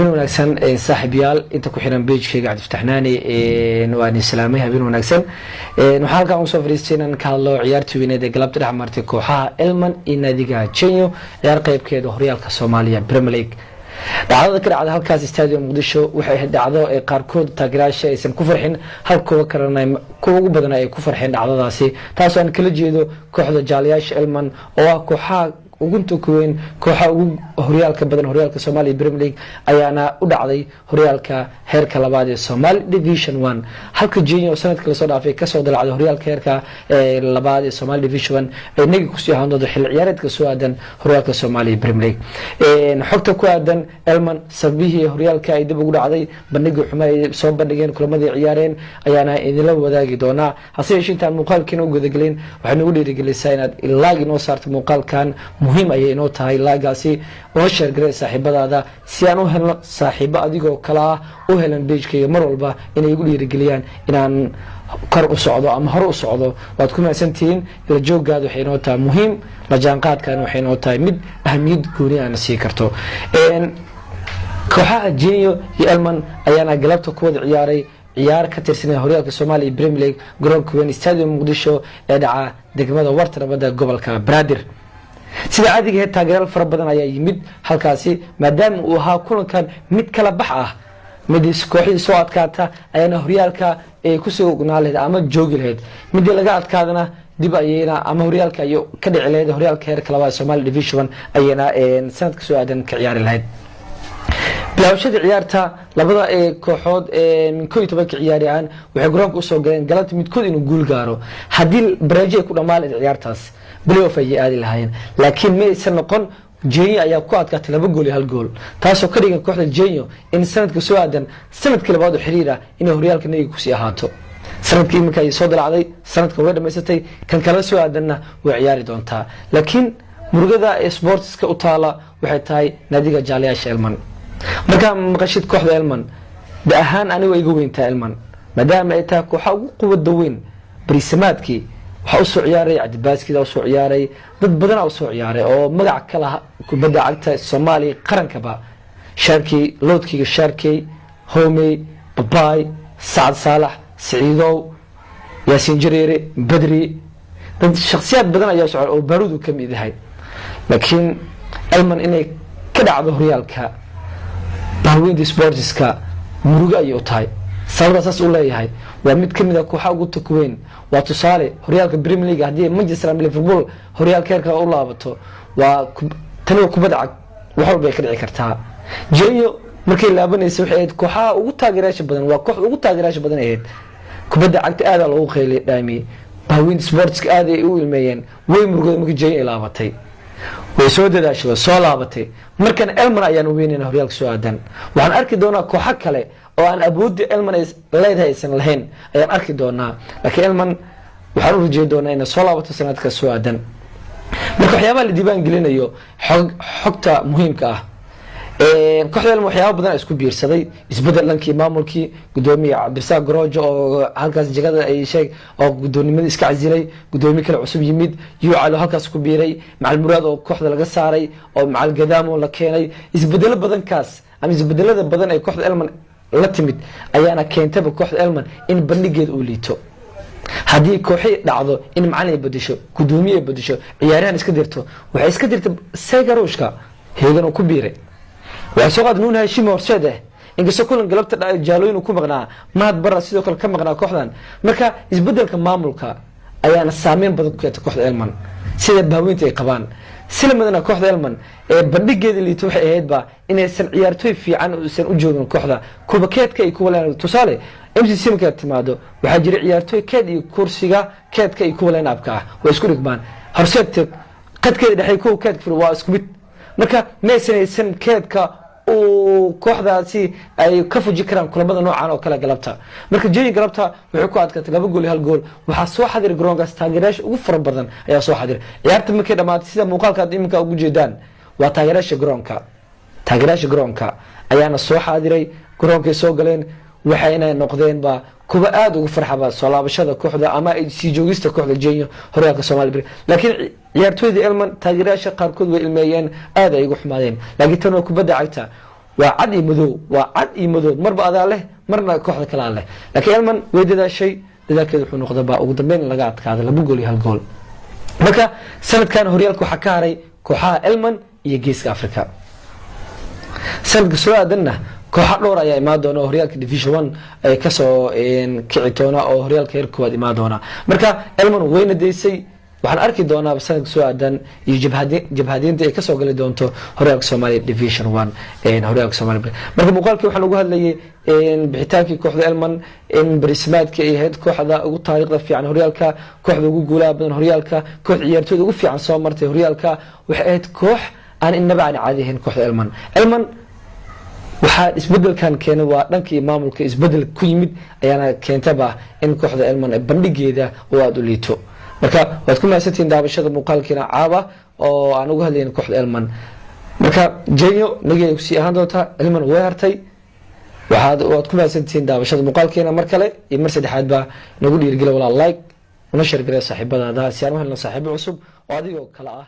habeen wanaagsan saaxiibayaal inta ku xiran page-kayga cabdifataaxnaani waan islaamay habeen wanaagsan waxaan halkan u soo fariistay inaan ka hadlo ciyaartii weyneed ee galabta dhex martay kooxaha Elman iyo Naadiga Genyo ciyaar qaybkeeda horyaalka Soomaaliya Premier League dhacdada ka dhacday halkaas stadium Muqdisho waxay ahayd dhacdo ay qaarkood taageerayaasha aysan ku farxin halkooda karanay kuwa ugu badan ay ku farxeen dhacdadaasi taas oo aan kala jeedo kooxda jaaliyaasha Elman oo ah kooxaha ugunta kuweyn kooxaha ugu horyaalka badan horyaalka Soomaaliya Premier League ayaana u dhacday horyaalka heerka labaad ee Somali Division 1 halka Genyo sanadka la soo dhaafay ka soo dalacday horyaalka heerka labaad ee Somali Division 1 ay naga ku sii ahaanado xil ciyaareedka soo aadan horyaalka Soomaaliya Premier League xogta ku aadan Elman sabihii horyaalka ay dib ugu dhacday bandhiga xuma ay soo bandhigeen kulamadii ciyaareen ayaana idinla wadaagi doonaa hase yeeshee intaan muuqaalkiina u gudagelin waxaan ugu dhiirigelisay inaad ilaa inoo saarto muuqaalkan muhiim ay inoo tahay laagaasi oo share garay saaxiibadaada si aan u helno saaxiibo adigoo kala u helan page-kayga mar walba inay igu dhiirigeliyaan inaan kor u socdo ama hor u socdo waad ku maasantihiin ila jooggaada waxay inoo tahay muhiim la jaanqaadkan waxay inoo tahay mid ahmiyad gooni aan sii karto kooxaha Genyo iyo Elman ayaana galabta ku wada ciyaaray ciyaar ka tirsan horyaalka Soomaaliya Premier League garoonka weyn stadium Muqdisho ee dhaca degmada Warta Nabadda gobolka Banaadir sida caadiga ah taageerayaal fara badan ayaa yimid halkaasi maadaama uu ahaa kulankan mid kala bax ah mid kooxdii soo adkaata ayana horyaalka ay ku soo ognaaleed ama joogi lahayd mid laga adkaadana dib ayayna ama horyaalka ay ka dhici lahayd horyaalka heerka labaad Somali Division ayana sanadka soo aadan ka ciyaari lahayd bilawshada ciyaarta labada kooxood min 12 ciyaariyaan waxay garoonka u soo galeen galabta midkood inuu guul gaaro hadii Brazil ay ku dhamaaleed ciyaartaas playoff ay aadi lahayn laakiin ma aysan noqon Genyo ayaa ku adkaatay 2 gool iyo 1 gool taasoo ka dhigan kooxda Genyo in sanadka soo aadan sanadkii labaad oo xiriir ah inay horyaalka naga ku sii ahaato sanadkii marka ay soo dalacday sanadka way dhameysatay kan kala soo aadanna way ciyaari doontaa laakiin murugada sportska u taala waxay tahay Naadiga jaaliyaasha Elman marka maqashid kooxda Elman baahan aniga igu weynta Elman maadaama ay tahay koox ugu quwad weyn bariisamaadkii waxa uu soo ciyaaray Cabdibaaskida uu soo ciyaaray dad badan oo soo ciyaaray oo magac kala kubadda cagta Soomaaliya qarankaba Sharki Loodkiga Sharki Homey Babay Saad Saalax Saciidow Yaasin Jareere Badri dad shakhsiyaad badan ayaa soo oo baruud ka mid yahay laakiin Elman inay ka dhacdo horyaalka Baalweynta Sportska muruga ay u tahay sababtaas uu leeyahay waa mid kamid ah kooxaha ugu tukuweyn waa tusaale horyaalka Premier League hadii Manchester ama Liverpool horyaalka heerka u laabato waa tan kubadda cag wax walba ay ka dhici kartaa Genyo markay laabanayso waxay kooxaha ugu taageerayaasha badan waa koox ugu taageerayaasha badan ahayd kubadda cagta aad loogu qeylay dhaami Baalweynta Sportska aad ay u ilmeeyeen way murugada markii Genyo ay laabatay way soo dadaashay soo laabatay markan Elman ayaan u weynayna horyaalka soo aadan waxaan arki doonaa kooxo kale oo aan awoodda Elman ay leedahay aysan lahayn ayaan arki doonaa laakiin Elman waxaan u rajeyn doonaa inay soo laabato sanadka soo aadan marka waxyaabaha la diiwaan gelinayo xogta muhiimka ah kooxda Elman waxyaabo badan isku biirsaday isbedel dhankii maamulkii gudoomiye Cabdirasaaq Garoojo oo halkaas jagada ay sheeg oo gudoonimada iska casilay gudoomiye kale cusub yimid Yuucalo halkaas ku biiray Macal Muraad oo kooxda laga saaray oo Macal Gadaamo la keenay isbedelo badan kaas ama isbedelada badan ay kooxda Elman la timid ayaana keentay kooxda Elman in bandhigeed uu liito hadii kooxay dhacdo in macallin bedesho gudoomiye bedesho ciyaarahan iska dirto waxay iska dirtay Segarushka heegan uu ku biiray waxaa qad nuun Hashim Horseed inkastoo kulan galabta jaalooyin ku maqnaa mahad barra sidoo kale ka maqnaa kooxdan marka isbedelka maamulka ayaana saameyn badan ku yeeshay kooxda Elman sida baaweynta ay qabaan silmadana kooxda Elman bandhigeeda liito waxay ahayd ba inaysan ciyaartoy fiican uusan u joogin kooxda kubakeedka ay ku walaan tusaale MCC markay timaado waxaa jira ciyaartoy keed iyo kursiga keedka ay ku walaan abka ah way isku dhigmaan Horseed qadkeeda dhaxay ku keedka waa isku mid marka meesanaysan keedka oo kooxdaasi ay ka fuji karaan kulamada noocan oo kala galabta marka Genyo galabta wuxuu ku adkaatay 2 gool iyo 1 gool waxa soo xadir garoonka taageerayaasha ugu fara badan ayaa soo xadir ciyaarta markay dhamaatay sida muuqaalka iminka ugu jeedaan waa taageerayaasha garoonka ayaana soo xadiray garoonkay soo galeen waxayna noqdeen ba kuba aad ugu farxaba soo laabashada kooxda ama ay sii joogista kooxda Genyo horyaalka Soomaaliya laakiin ciyaartoyda Elman taageerayaasha qaarkood way ilmeeyeen aad ay ugu xumaadeen laakiin tan kubadda cagta waa cad iyo madow waa cad iyo madow marba adaa leh marna kooxda kale leh laakiin Elman way dadaashay dadaalkeedu wuxuu noqday baa ugu dambeyn laga adkaaday 2 gool iyo 1 gool marka sanadkan horyaalka waxa ka haray kooxaha Elman iyo Geeska Afrika sanadka soo aadanna kooxo dhowr ayaa imaan doona horyaalka division 1 ay ka soo kici doona oo horyaalka heer koowaad imaan doona marka Elman wayna deysay waxaan arki doonaa sanadka soo aadan iyo jabhadiinta ay ka soo gali doonto horyaalka Soomaaliya division 1 horyaalka Soomaaliya marka muuqaalkii waxaan ugu hadlayay bixitaankii kooxda Elman barismaadkii ay ahayd kooxda ugu taariikhda fiican horyaalka kooxda ugu guulaha badan horyaalka koox ciyaartooyda ugu fiican soo martay horyaalka waxay ahayd koox aan inaba aan caadi ahayn kooxda Elman waxa isbedelkan keenay waa dhankii maamulka isbedel ku yimid ayaana keentaba in kooxda Elman bandhigeeda oo aad u liito marka waad ku maasantiin daabashada muuqaalkiina caaba oo aan ugu hadlayno kooxda Elman marka Genyo nagay ku sii ahaan doonta Elman way hartay waad ku maasantiin daabashada muuqaalkiina mar kale iyo mar saddexaad ba nagu dhiirigeliya walaal like una share gareey saaxiibadaada si aan u helno saaxiibo cusub oo adigoo kala ah